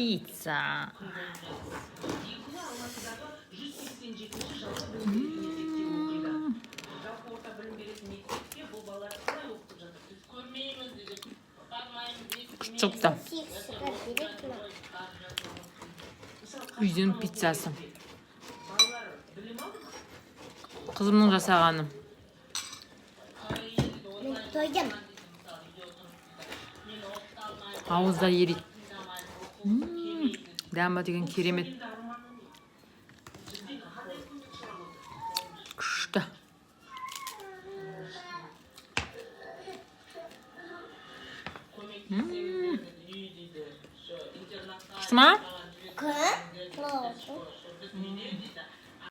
Pizza. Çok da. Үйдің pizzası. Kızımın жасағаны. Doydum. Ауызда ерейді. Дәмі деген керемет. Күшті. Күшті ма? Kız. Ne oldu?